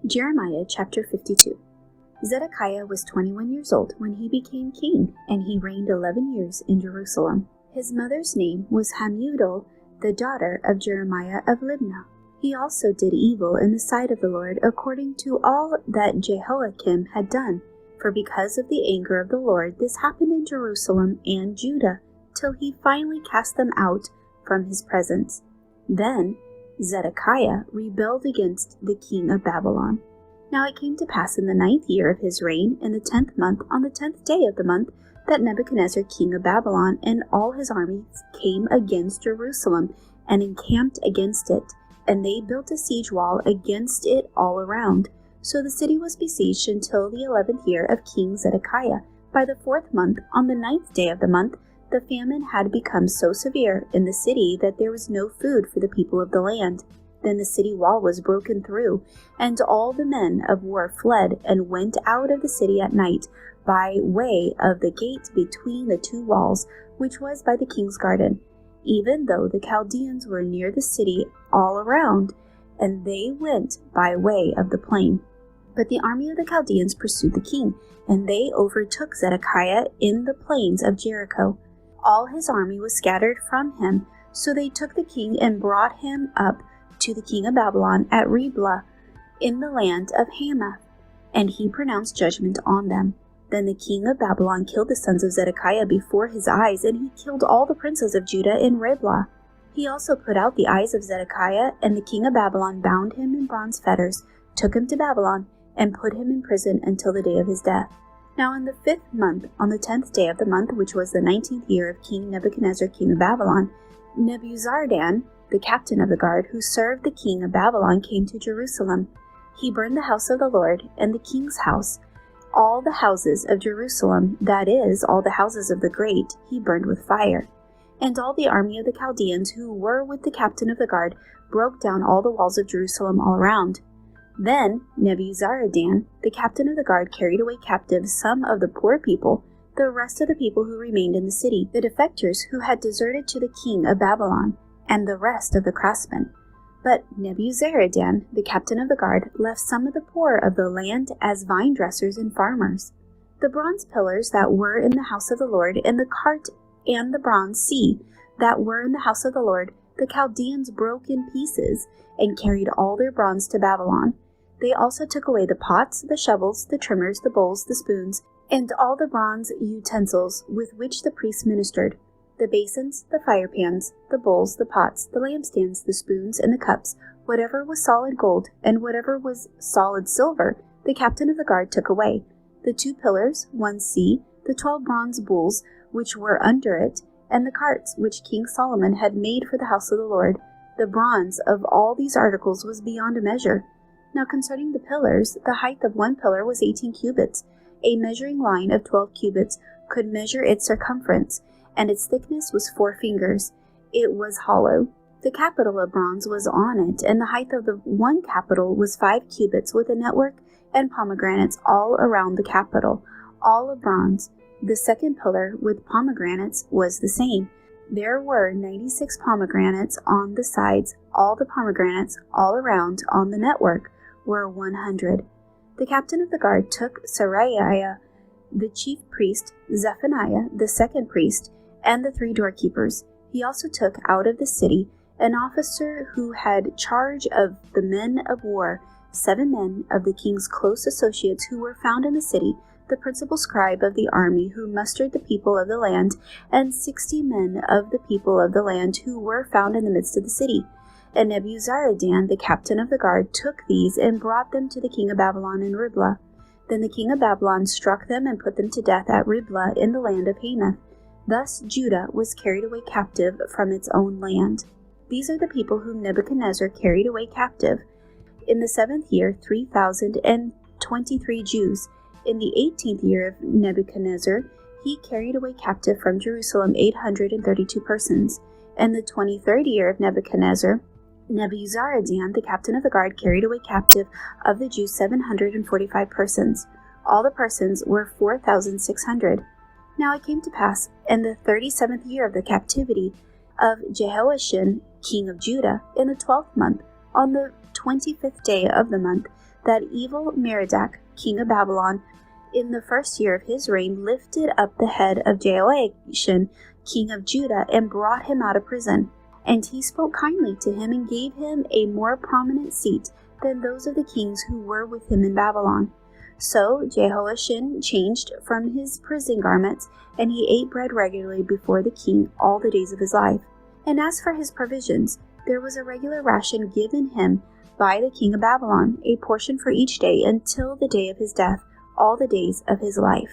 Jeremiah chapter 52. Zedekiah was 21 years old when he became king, and he reigned 11 years in Jerusalem. His mother's name was Hamudal, the daughter of Jeremiah of Libnah. He also did evil in the sight of the Lord according to all that Jehoiakim had done. For because of the anger of the Lord, this happened in Jerusalem and Judah, till he finally cast them out from his presence. Then Zedekiah rebelled against the king of Babylon. Now it came to pass in the 9th year of his reign, in the 10th month, on the 10th day of the month, that Nebuchadnezzar king of Babylon and all his armies came against Jerusalem and encamped against it, and they built a siege wall against it all around. So the city was besieged until the 11th year of King Zedekiah. By the 4th month, on the 9th day of the month, the famine had become so severe in the city that there was no food for the people of the land. Then the city wall was broken through, and all the men of war fled and went out of the city at night by way of the gate between the two walls, which was by the king's garden, even though the Chaldeans were near the city all around, and they went by way of the plain. But the army of the Chaldeans pursued the king, and they overtook Zedekiah in the plains of Jericho. All his army was scattered from him, so they took the king and brought him up to the king of Babylon at Riblah in the land of Hamath, and he pronounced judgment on them. Then the king of Babylon killed the sons of Zedekiah before his eyes, and he killed all the princes of Judah in Riblah. He also put out the eyes of Zedekiah, and the king of Babylon bound him in bronze fetters, took him to Babylon, and put him in prison until the day of his death. Now in the 5th month, on the 10th day of the month, which was the 19th year of King Nebuchadnezzar king of Babylon, Nebuzaradan, the captain of the guard, who served the king of Babylon, came to Jerusalem. He burned the house of the Lord and the king's house. All the houses of Jerusalem, that is, all the houses of the great, he burned with fire. And all the army of the Chaldeans who were with the captain of the guard broke down all the walls of Jerusalem all around. Then Nebuzaradan, the captain of the guard, carried away captive some of the poor people, the rest of the people who remained in the city, the defectors who had deserted to the king of Babylon, and the rest of the craftsmen. But Nebuzaradan, the captain of the guard, left some of the poor of the land as vine dressers and farmers. The bronze pillars that were in the house of the Lord, and the cart and the bronze sea that were in the house of the Lord, the Chaldeans broke in pieces, and carried all their bronze to Babylon. They also took away the pots, the shovels, the trimmers, the bowls, the spoons, and all the bronze utensils with which the priests ministered, the basins, the fire pans, the bowls, the pots, the lampstands, the spoons, and the cups, whatever was solid gold, and whatever was solid silver, the captain of the guard took away. The 2 pillars, 1 sea, the 12 bronze bulls which were under it, and the carts which King Solomon had made for the house of the Lord. The bronze of all these articles was beyond a measure. Now concerning the pillars, the height of one pillar was 18 cubits. A measuring line of 12 cubits could measure its circumference, and its thickness was 4 fingers. It was hollow. The capital of bronze was on it, and the height of the one capital was 5 cubits, with a network and pomegranates all around the capital, all of bronze. The second pillar with pomegranates was the same. There were 96 pomegranates on the sides. All the pomegranates all around on the network were 100. The captain of the guard took Seraiah, the chief priest, Zephaniah, the second priest, and the 3 doorkeepers. He also took out of the city an officer who had charge of the men of war, 7 men of the king's close associates who were found in the city, the principal scribe of the army who mustered the people of the land, and 60 men of the people of the land who were found in the midst of the city. And Nebuzaradan, the captain of the guard, took these and brought them to the king of Babylon in Riblah. Then the king of Babylon struck them and put them to death at Riblah in the land of Hamath. Thus Judah was carried away captive from its own land. These are the people whom Nebuchadnezzar carried away captive. In the 7th year, 3,023 Jews. In the 18th year of Nebuchadnezzar, he carried away captive from Jerusalem 832 persons. In the 23rd year of Nebuchadnezzar, Nebuzaradan, the captain of the guard, carried away captive of the Jews 745 persons. All the persons were 4,600. Now it came to pass, in the 37th year of the captivity of Jehoiachin, king of Judah, in the 12th month, on the 25th day of the month, that evil Merodach, king of Babylon, in the first year of his reign, lifted up the head of Jehoiachin, king of Judah, and brought him out of prison. And he spoke kindly to him and gave him a more prominent seat than those of the kings who were with him in Babylon. So Jehoiachin changed from his prison garments, and he ate bread regularly before the king all the days of his life. And as for his provisions, there was a regular ration given him by the king of Babylon, a portion for each day until the day of his death, all the days of his life.